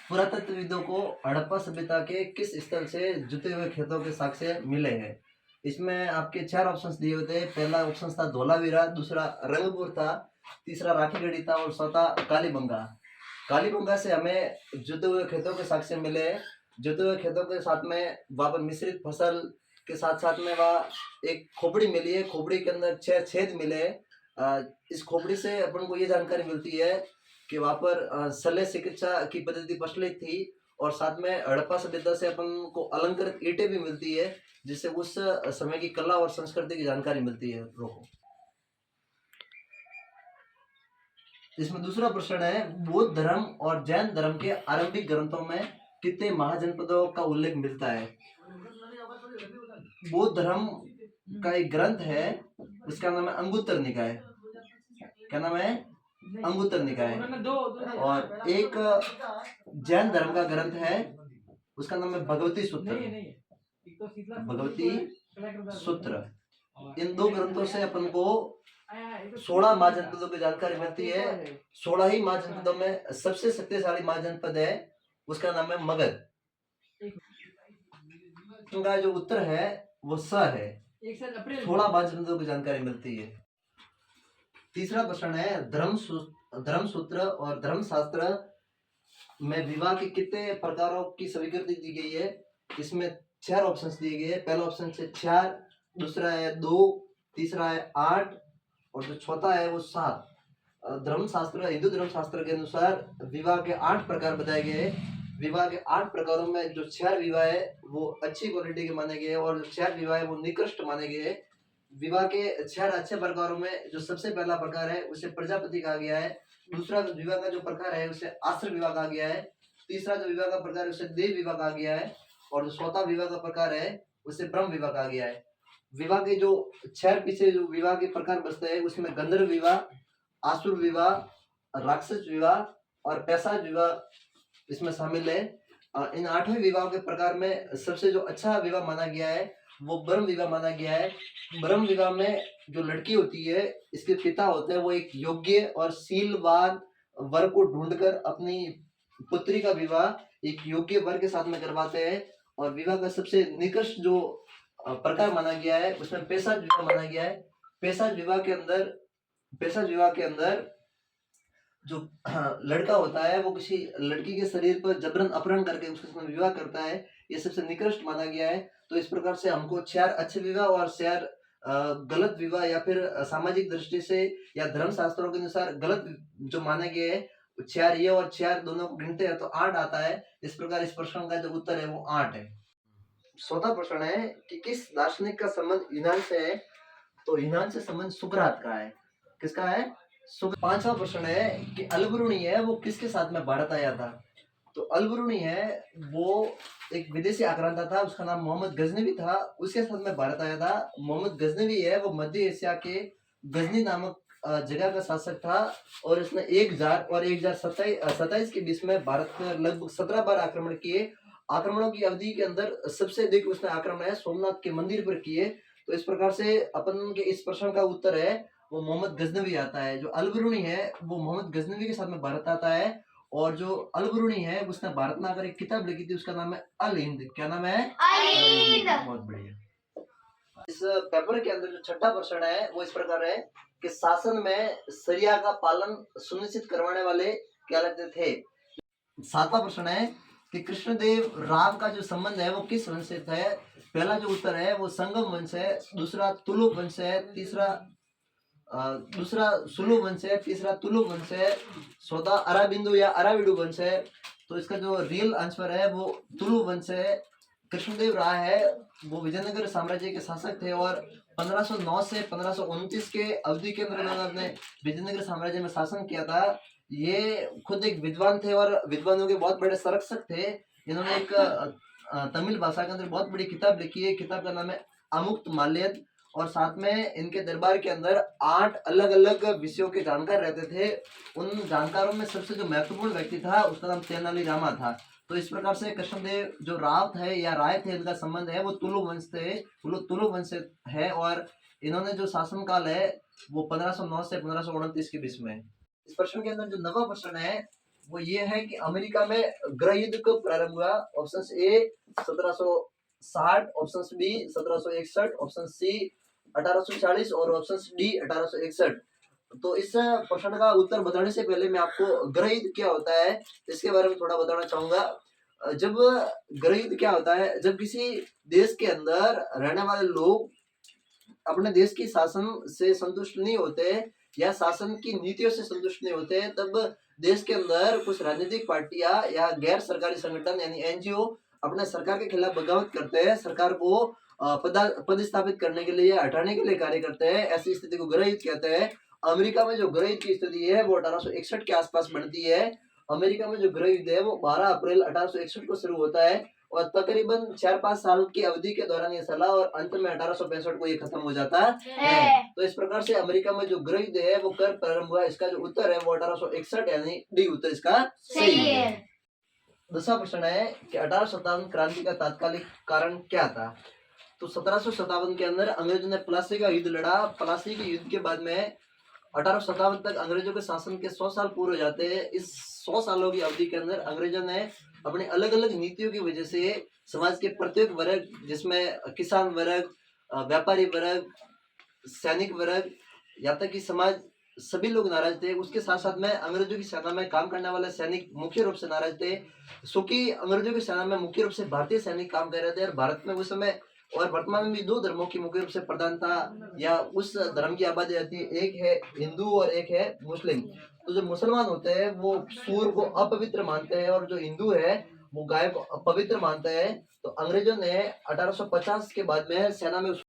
पुरातत्वविदों को हड़प्पा सभ्यता के किस स्थल से जुते हुए खेतों के साक्ष्य मिले हैं? इसमें आपके 4 ऑप्शंस दिए हुए थे। पहला ऑप्शन था धोलावीरा, दूसरा रंगपुर था, तीसरा राखीगढ़ी था और चौथा कालीबंगा। कालीबंगा से हमें जुते हुए खेतों के साक्ष्य मिले। जुते हुए खेतों के साथ में वहाँ पर मिश्रित फसल के साथ साथ में वहाँ एक खोपड़ी मिली है। खोपड़ी के अंदर 6 छेद मिले। इस खोपड़ी से अपन को ये जानकारी मिलती है कि वहाँ पर शल्य चिकित्सा की पद्धति प्रचलित थी और साथ में हड़प्पा सभ्यता से अपन को अलंकृत ईंटें भी मिलती है, जिससे उस समय की कला और संस्कृति की जानकारी मिलती है लोगों को। इसमें दूसरा प्रश्न है, बौद्ध धर्म और जैन धर्म के आरंभिक ग्रंथों में कितने महाजनपदों का उल्लेख मिलता है? बौद्ध धर्म का एक ग्रंथ है, उसका नाम है अंगुत्तर निकाय। क्या नाम है? अंगुत्तर निकाय। और एक जैन धर्म का ग्रंथ है, उसका नाम है भगवती सूत्र। भगवती सूत्र। इन दो ग्रंथों से अपन को 16 महाजनपदों की जानकारी मिलती है। 16 ही महाजनपदों में सबसे शक्तिशाली महाजनपद है, उसका नाम है मगध। का जो उत्तर है वो स है। 16 महाजनपदों की जानकारी मिलती है। तीसरा प्रश्न है, धर्म सूत्र और धर्मशास्त्र में विवाह के कितने प्रकारों की स्वीकृति दी गई है? इसमें 4 ऑप्शंस दिए गए हैं। पहला ऑप्शन है 4, दूसरा है 2, तीसरा है 8 और जो चौथा है वो 7। धर्मशास्त्र, हिंदू धर्मशास्त्र के अनुसार विवाह के 8 प्रकार बताए गए हैं। विवाह के 8 प्रकारों में जो 4 विवाह है वो अच्छी क्वालिटी के माने गए और जो 4 विवाह है वो निकृष्ट माने गए। विवाह के 4 अच्छे प्रकारों में जो सबसे पहला प्रकार है उसे प्रजापति कहा गया है। दूसरा विवाह का जो प्रकार है उसे आश्रम विवाह कहा गया है। तीसरा जो विवाह का प्रकार है उसे देव विवाह कहा गया है और जो चौथा विवाह का प्रकार है उसे ब्रह्म विवाह कहा गया है। विवाह के जो 6 पीछे जो विवाह के प्रकार बचते हैं उसमें गंधर्व विवाह, आसुर विवाह, राक्षस विवाह और पैशाच विवाह इसमें शामिल है। इन 8वें विवाह के प्रकार में सबसे जो अच्छा विवाह माना गया है वो ब्रह्म विवाह माना गया है। ब्रह्म विवाह में जो लड़की होती है, इसके पिता होते हैं वो एक योग्य और शीलवान वर को ढूंढकर अपनी पुत्री का विवाह एक योग्य वर के साथ में करवाते हैं। और विवाह का सबसे निकृष्ट जो प्रकार माना गया है उसमें पैशाच विवाह माना गया है। पैशाच विवाह के अंदर जो लड़का होता है वो किसी लड़की के शरीर पर जबरन अपहरण करके उसके साथ विवाह करता है, ये सबसे निकृष्ट माना गया है। तो इस प्रकार से हमको 4 अच्छे विवाह और 4 गलत विवाह या फिर सामाजिक दृष्टि से या धर्म शास्त्रों के अनुसार गलत जो माने गए हैं 4 ये और 4 दोनों को गिनते हैं तो 8 आता है। इस प्रकार इस प्रश्न का जो उत्तर है वो 8 है। चौथा प्रश्न है कि किस दार्शनिक का संबंध यूनान से है? तो यूनान से संबंध सुकरात का है। किसका है? पांचवा प्रश्न है कि अलबरूनी है वो किसके साथ में भारत आया था? तो अलबरूनी है वो एक विदेशी आक्रांता था, उसका नाम मोहम्मद गजनवी था, उसके साथ में भारत आया था। मोहम्मद गजनवी है वो मध्य एशिया के गजनी नामक जगह का शासक था और इसने 1000 और 1027 के बीच में भारत पर लगभग 17 बार आक्रमण किए। आक्रमणों की अवधि के अंदर सबसे अधिक उसने आक्रमण है सोमनाथ के मंदिर पर किए। तो इस प्रकार से अपन के इस प्रश्न का उत्तर है वो मोहम्मद गजनवी आता है। जो अलबरूनी है वो मोहम्मद गजनवी के साथ में भारत आता है और जो अलबरूनी है उसने भारत में आकर एक किताब लिखी थी, उसका नाम है अल हिंद। क्या नाम है? अल हिंद। बहुत बढ़िया। इस पेपर के अंदर जो छठा प्रश्न है वो इस प्रकार है कि शासन में शरिया का पालन सुनिश्चित करवाने वाले क्या लगते थे? सातवां प्रश्न है कि कृष्णदेव राव का जो संबंध है वो किस वंश से है? पहला जो उत्तर है वो संगम वंश है, दूसरा तुलुक वंश है, दूसरा सुलु वंश है, तीसरा तुलु वंश है, चौथा अराबिंदु या अराविडु वंश है। तो इसका जो रियल आंसर है वो तुलु वंश है। कृष्णदेव राय है वो विजयनगर साम्राज्य के शासक थे और 1509 से 1529 के अवधि के अंदर उन्होंने विजयनगर साम्राज्य में शासन किया था। ये खुद एक विद्वान थे और विद्वानों के बहुत बड़े संरक्षक थे। इन्होंने एक तमिल भाषा के अंदर बहुत बड़ी किताब लिखी है, किताब का नाम है अमुक्त माल्यद। और साथ में इनके दरबार के अंदर 8 अलग अलग विषयों के जानकार रहते थे। उन जानकारों में सबसे जो महत्वपूर्ण व्यक्ति था उसका नाम तेनाली रामा था। तो इस प्रकार से कृष्णदेव जो राव थे या राय थे, इनका संबंध है वो तुलु वंश थे, तुलु वंश है। और इन्होंने जो शासन काल है वो 1509 से 1529 के बीच में। इस प्रश्न के अंदर जो नवा प्रश्न है वो ये है कि अमेरिका में गृह युद्ध कब प्रारंभ हुआ। Option A 1760, option B 1761, option C 1840 और ऑप्शन डी 1861। तो इस प्रश्न का उत्तर बताने से पहले मैं आपको गृह युद्ध क्या होता है इसके बारे में थोड़ा बताना चाहूंगा। जब गृह युद्ध क्या होता है, जब किसी देश के अंदर रहने वाले लोग अपने देश की शासन से संतुष्ट नहीं होते या शासन की नीतियों से संतुष्ट नहीं होते, तब देश के अंदर कुछ राजनीतिक पार्टियां या गैर सरकारी संगठन यानी एनजीओ अपने सरकार के खिलाफ बगावत करते हैं, सरकार को पदस्थापित करने के लिए, हटाने के लिए कार्य करते हैं। ऐसी स्थिति को गृह युद्ध कहते हैं। अमेरिका में जो गृह युद्ध की स्थिति है वो 1861 के आसपास बनती है। अमेरिका में जो गृह युद्ध है वो 12 अप्रैल 1861 को शुरू होता है और तकरीबन 4-5 साल की अवधि के दौरान ये चला और अंत में 1865 को ये खत्म हो जाता है। तो इस प्रकार से अमेरिका में जो गृह युद्ध है वो कब प्रारंभ हुआ, इसका जो उत्तर है वो 1861 यानी डी उत्तर इसका सही है। दूसरा प्रश्न है कि 1857 क्रांति का तात्कालिक कारण क्या था। तो 1757 के अंदर अंग्रेजों ने प्लासी का युद्ध लड़ा। प्लासी के युद्ध के बाद में 1857 तक अंग्रेजों के शासन के 100 साल पूरे हो जाते हैं। इस 100 सालों की अवधि के अंदर अंग्रेजों ने अपनी अलग अलग नीतियों की वजह से समाज के प्रत्येक वर्ग, जिसमें किसान वर्ग, व्यापारी वर्ग, सैनिक वर्ग, यहाँ तक कि समाज सभी लोग नाराज थे। उसके साथ साथ में अंग्रेजों की सेना में काम करने वाले सैनिक मुख्य रूप से नाराज थे, क्योंकि अंग्रेजों की सेना में मुख्य रूप से भारतीय सैनिक काम कर रहे थे और भारत में उस समय और वर्तमान में भी दो धर्मों की मुख्य रूप से प्रधानता या उस धर्म की आबादी रहती है, एक है हिंदू और एक है मुस्लिम। तो जो मुसलमान होते हैं वो सूर को अपवित्र मानते हैं और जो हिंदू है वो गाय को पवित्र मानते हैं। तो अंग्रेजों ने 1850 के बाद में सेना में